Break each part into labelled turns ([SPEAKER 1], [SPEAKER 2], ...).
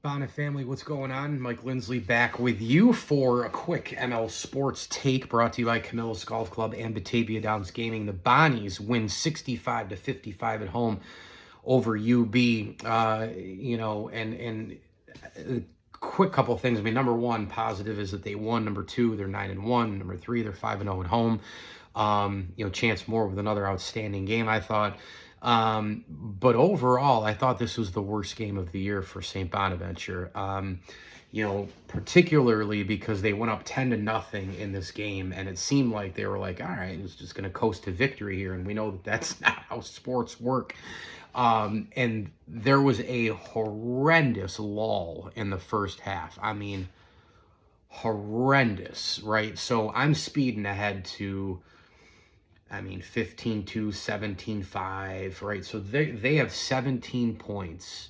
[SPEAKER 1] Bonnet family, what's going on? Mike Lindsley back with you for a quick ML Sports take brought to you by Camillus Golf Club and Batavia Downs Gaming. The Bonnies win 65-55 at home over UB. And a quick couple things. I mean, number one, positive is that they won. Number two, they're 9-1. Number three, they're 5-0 at home. Chance Moore with another outstanding game, I thought. But overall, I thought this was the worst game of the year for St. Bonaventure. Particularly because they went up 10-0 in this game, and it seemed like they were like, all right, it's just going to coast to victory here. And we know that that's not how sports work. And there was a horrendous lull in the first half. I mean, horrendous, right? So I'm speeding ahead to 15-2, 17-5, right? So they have 17 points.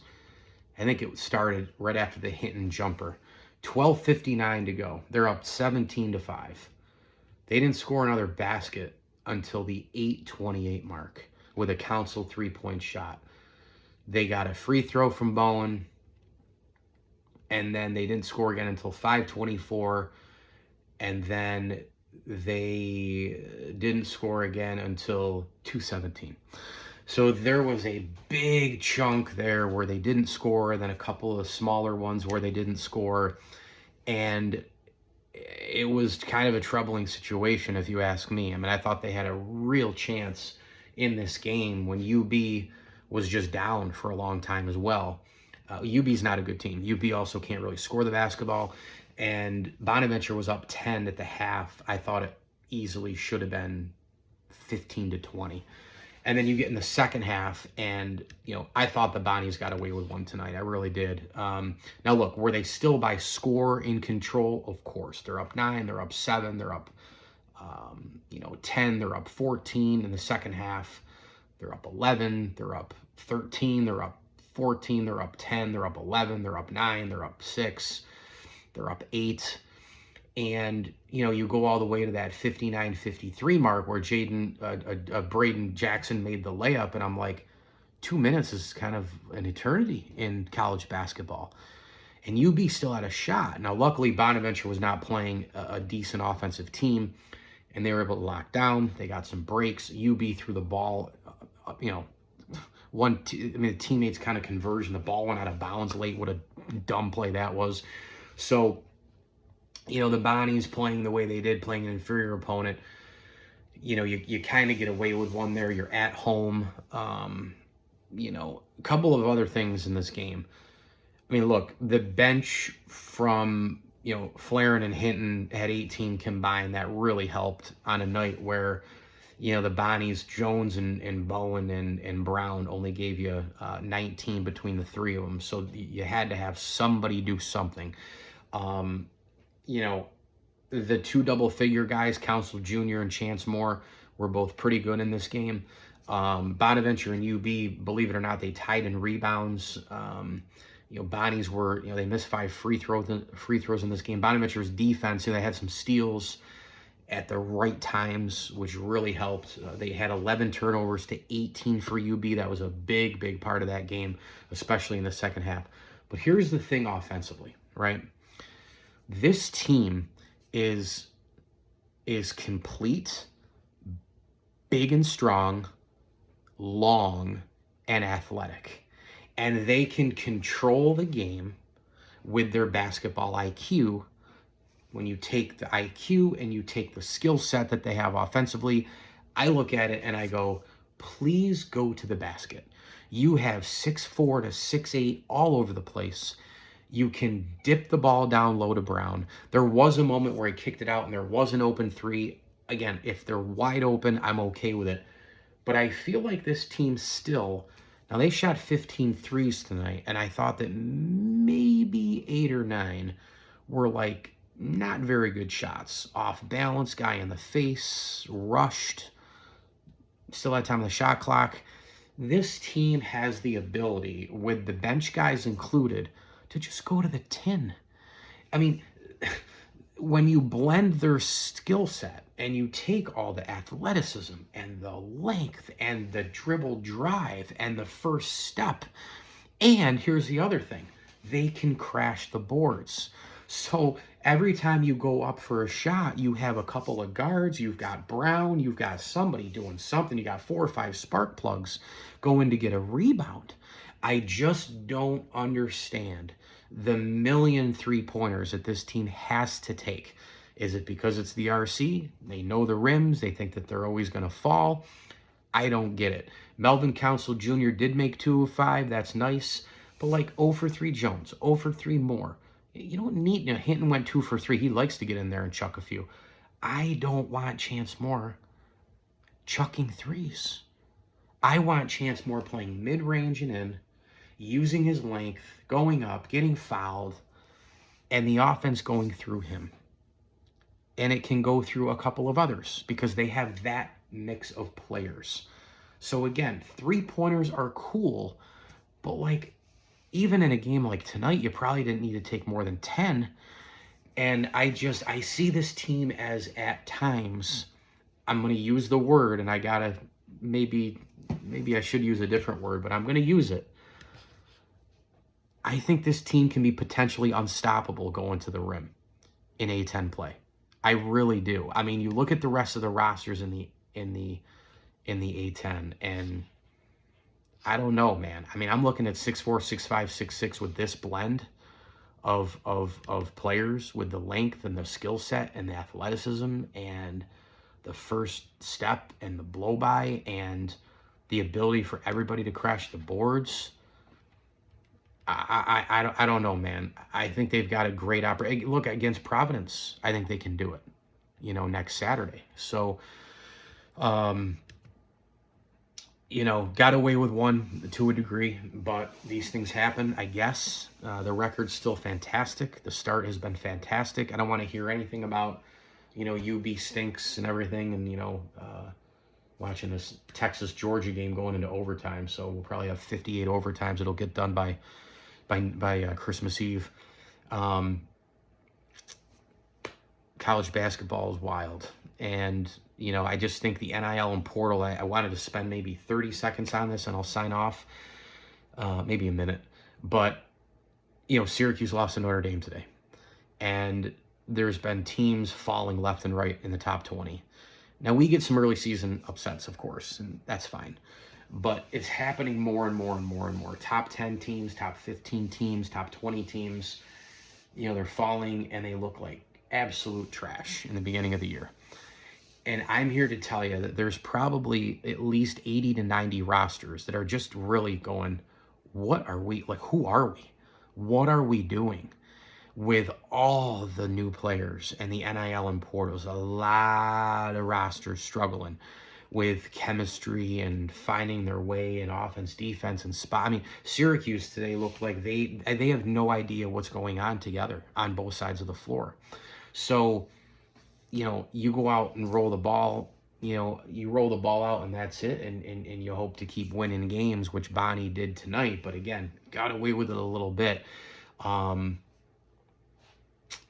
[SPEAKER 1] I think it started right after the Hinton jumper. 12:59 to go. They're up 17-5. They didn't score another basket until the 8:28 mark with a Council 3-point shot. They got a free throw from Bowen, and then they didn't score again until 5:24, and then they didn't score again until 2:17. So there was a big chunk there where they didn't score, then a couple of smaller ones where they didn't score, and it was kind of a troubling situation, if you ask me. I mean, I thought they had a real chance in this game when UB was just down for a long time as well. UB's not a good team. UB also can't really score the basketball. And Bonaventure was up 10 at the half. I thought it easily should have been 15-20. And then you get in the second half, and, I thought the Bonnies got away with one tonight. I really did. Now, look, were they still by score in control? Of course. They're up 9, they're up 7, they're up, 10, they're up 14 in the second half. They're up 11, they're up 13, they're up 14, they're up 10, they're up 11, they're up 9, they're up 6. They're up 8, and, you go all the way to that 59-53 mark where Braden Jackson made the layup, and I'm like, 2 minutes is kind of an eternity in college basketball. And UB still had a shot. Now, luckily, Bonaventure was not playing a decent offensive team, and they were able to lock down. They got some breaks. UB threw the ball, the teammates' kind of conversion. The ball went out of bounds late. What a dumb play that was. So, the Bonnies playing the way they did, playing an inferior opponent, you kind of get away with one there. You're at home. A couple of other things in this game. I mean, look, the bench from, Flarin and Hinton had 18 combined. That really helped on a night where, the Bonnies, Jones and Bowen and Brown only gave you 19 between the three of them. So you had to have somebody do something. The two double-figure guys, Council Jr. and Chance Moore, were both pretty good in this game. Bonaventure and UB, believe it or not, they tied in rebounds. Bonnies were, they missed 5 free throws in this game. Bonaventure's defense, they had some steals at the right times, which really helped. They had 11 turnovers to 18 for UB. That was a big, big part of that game, especially in the second half. But here's the thing offensively, right? This team is complete, big and strong, long, and athletic. And they can control the game with their basketball IQ. When you take the IQ and you take the skill set that they have offensively, I look at it and I go, please go to the basket. You have 6'4" to 6'8" all over the place. You can dip the ball down low to Brown. There was a moment where he kicked it out and there was an open three. Again, if they're wide open, I'm okay with it. But I feel like this team still, now they shot 15 threes tonight, and I thought that maybe 8 or 9 were like not very good shots. Off balance, guy in the face, rushed, still had time on the shot clock. This team has the ability, with the bench guys included, to just go to the tin. I mean, when you blend their skill set and you take all the athleticism and the length and the dribble drive and the first step, and here's the other thing, they can crash the boards. So every time you go up for a shot, you have a couple of guards, you've got Brown, you've got somebody doing something, you got 4 or 5 spark plugs going to get a rebound. I just don't understand the million three-pointers that this team has to take. Is it because it's the RC? They know the rims, they think that they're always going to fall. I don't get it. Melvin Council Jr. did make 2 of 5, that's nice. But like 0 for 3 Jones, 0 for 3 Moore. You don't need, Hinton went 2 for 3. He likes to get in there and chuck a few. I don't want Chance Moore chucking threes. I want Chance Moore playing mid-range and in, using his length, going up, getting fouled, and the offense going through him. And it can go through a couple of others because they have that mix of players. So again, three-pointers are cool, but like even in a game like tonight, you probably didn't need to take more than 10. And I see this team as at times, I'm going to use the word, and I got to, maybe I should use a different word, but I'm going to use it. I think this team can be potentially unstoppable going to the rim in A10 play. I really do. I mean, you look at the rest of the rosters in the A10, and I don't know, man. I mean, I'm looking at 6'4", 6'5", 6'6" with this blend of players with the length and the skill set and the athleticism and the first step and the blow by and the ability for everybody to crash the boards. I don't know, man. I think they've got a great opportunity. Look, against Providence, I think they can do it, next Saturday. So, got away with one to a degree, but these things happen, I guess. The record's still fantastic. The start has been fantastic. I don't want to hear anything about, UB stinks and everything, and, watching this Texas-Georgia game going into overtime. So we'll probably have 58 overtimes. It'll get done by Christmas Eve. College basketball is wild. And, I just think the NIL and portal, I wanted to spend maybe 30 seconds on this and I'll sign off, maybe a minute. But, Syracuse lost to Notre Dame today. And there's been teams falling left and right in the top 20. Now, we get some early season upsets, of course, and that's fine. But it's happening more and more and more and more. Top 10 teams, top 15 teams, top 20 teams, they're falling and they look like absolute trash in the beginning of the year. And I'm here to tell you that there's probably at least 80 to 90 rosters that are just really going, what are we, like, who are we? What are we doing? With all the new players and the NIL and portals, a lot of rosters struggling with chemistry and finding their way in offense, defense, and spot. I mean, Syracuse today looked like they have no idea what's going on together on both sides of the floor. So, you go out and roll the ball, you roll the ball out and that's it, and you hope to keep winning games, which Bonnie did tonight, but again, got away with it a little bit.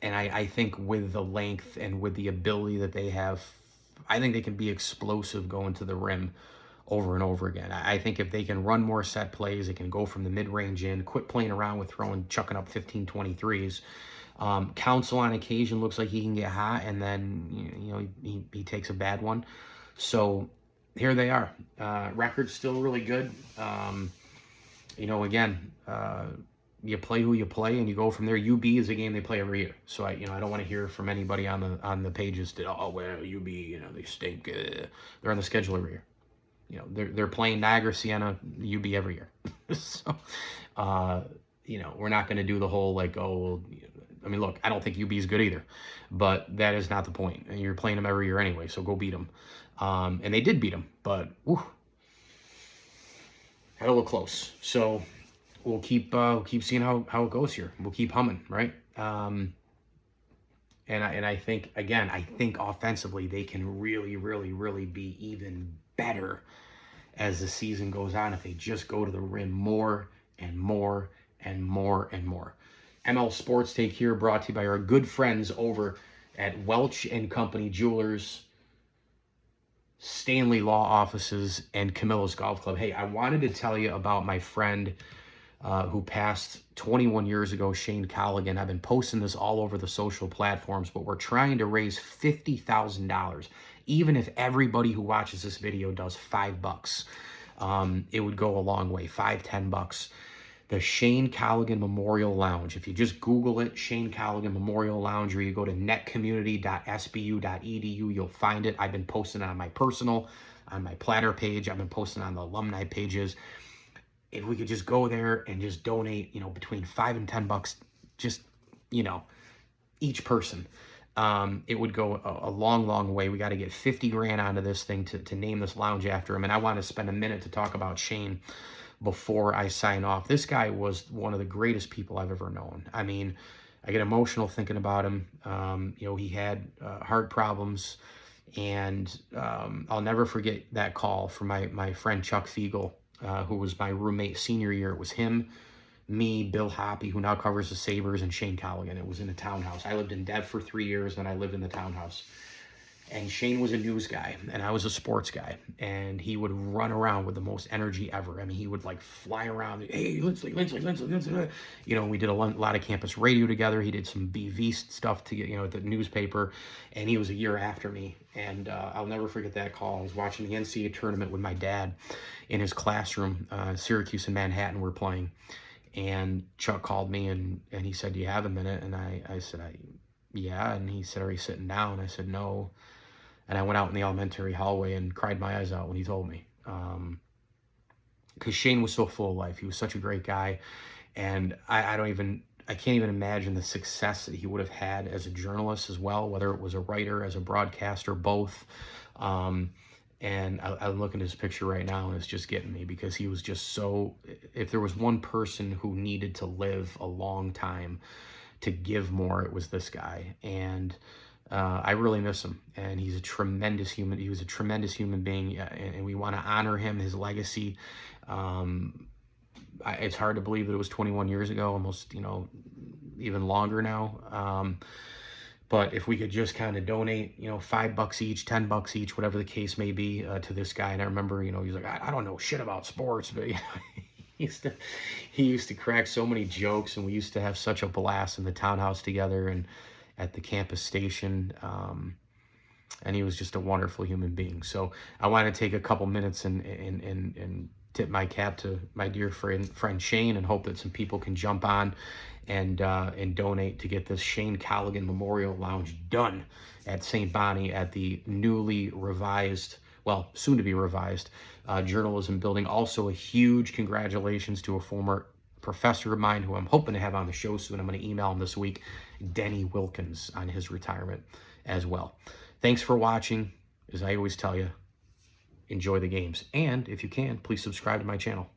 [SPEAKER 1] And I think with the length and with the ability that they have, I think they can be explosive going to the rim over and over again. I think if they can run more set plays, they can go from the mid-range in, quit playing around with chucking up 15, 23s. Council on occasion looks like he can get hot, and then, he takes a bad one. So here they are. Record's still really good. Again, you play who you play, and you go from there. UB is a game they play every year, so I don't want to hear from anybody on the pages that UB, they stink. They're on the schedule every year. They're playing Niagara, Siena, UB every year. So, we're not going to do the whole look, I don't think UB is good either, but that is not the point. And you're playing them every year anyway, so go beat them. And they did beat them, but had a little close. So. We'll keep seeing how it goes here. We'll keep humming, right? And I think, again, offensively they can really, really, really be even better as the season goes on if they just go to the rim more and more and more and more. ML Sports Take here, brought to you by our good friends over at Welch & Company Jewelers, Stanley Law Offices, and Camillus Golf Club. Hey, I wanted to tell you about my friend who passed 21 years ago, Shane Colligan. I've been posting this all over the social platforms, but we're trying to raise $50,000. Even if everybody who watches this video does $5, it would go a long way. $5-10. The Shane Colligan Memorial Lounge. If you just Google it, Shane Colligan Memorial Lounge, or you go to netcommunity.sbu.edu, you'll find it. I've been posting it on my personal, on my Platter page. I've been posting on the alumni pages. If we could just go there and just donate, between $5 and $10, just, each person, it would go a long, long way. We got to get 50 grand onto this thing to name this lounge after him. And I want to spend a minute to talk about Shane before I sign off. This guy was one of the greatest people I've ever known. I mean, I get emotional thinking about him. He had heart problems, and I'll never forget that call from my friend Chuck Fiegel, who was my roommate senior year. It was him, me, Bill Hoppy, who now covers the Sabres, and Shane Colligan. It was in a townhouse. I lived in Dev for 3 years, and I lived in the townhouse. And Shane was a news guy, and I was a sports guy. And he would run around with the most energy ever. I mean, he would fly around. Hey, Lindsley. We did a lot of campus radio together. He did some BV stuff to get, at the newspaper. And he was a year after me. And I'll never forget that call. I was watching the NCAA tournament with my dad in his classroom. Syracuse and Manhattan were playing. And Chuck called me, and he said, "Do you have a minute?" And I said, yeah. And he said, "Are you sitting down?" I said, "No." And I went out in the elementary hallway and cried my eyes out when he told me. Because Shane was so full of life. He was such a great guy. And I can't even imagine the success that he would have had as a journalist as well, whether it was a writer, as a broadcaster, both. And I'm looking at his picture right now, and it's just getting me, because he was just so, if there was one person who needed to live a long time to give more, it was this guy. And I really miss him, and he's a tremendous human. He was a tremendous human being, and we want to honor him, his legacy. It's hard to believe that it was 21 years ago, almost, even longer now. But if we could just kind of donate, $5 each, $10 each, whatever the case may be, to this guy. And I remember, he's like, I don't know shit about sports, but he used to crack so many jokes, and we used to have such a blast in the townhouse together and at the campus station. And he was just a wonderful human being. So I want to take a couple minutes and tip my cap to my dear friend Shane, and hope that some people can jump on and donate to get this Shane Colligan Memorial Lounge done at St. Bonnie, at the newly revised, well, soon to be revised, journalism building. Also, a huge congratulations to a former professor of mine who I'm hoping to have on the show soon. I'm going to email him this week, Denny Wilkins, on his retirement as well. Thanks for watching. As I always tell you, enjoy the games. And if you can, please subscribe to my channel.